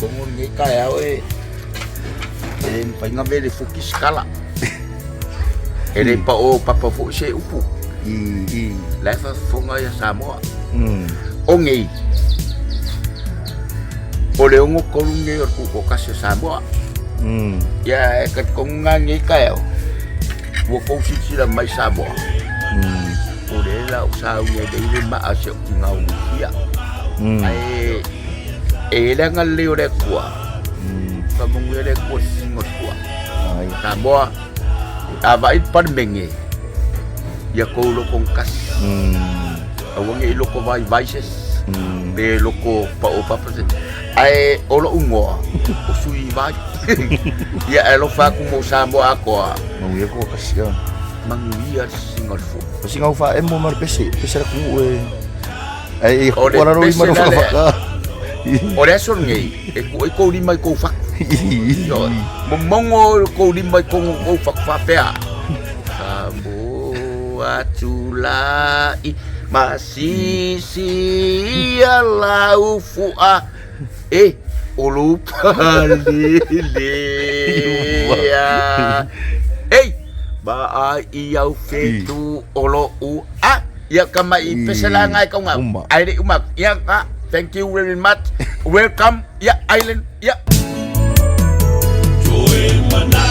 Kongon ngai kai au e painga vele fuki skala. Ele pa o papa fu se upu. Leva fonga ya Samoa. O ngai. O le ongo kolunge o ku kasi Samoa. Ya kat konga ngai kai au. Wo ko sila mai Samoa. O le la o sa u e de ma ase ngau ia. Ai ele ngal le kwa. Pamungere ko singot kwa. Ai Samoa. Aba it parmenge. Ya ko lo kong kas. Awange lo ko vai vices. Be lo ko pa o pa. Ai olo ungo. O sui vai. Ya lo fa ko mo Samoa ko. Manguia ko kas ya. Manguia singot fu. Singaw fa mo mar pesi ko e. Ai ora ro mar fa. Ora son ngai. E ko di mai ko fa. Mongo ko di mai ko fak fa pea. Samoa tulai masih lau fua ulu palile ya. Ba iau fetu olo ya kamai peselangai kau ngam. Aire umak ya ka. Thank you very much. Welcome ya island ya. Joy mana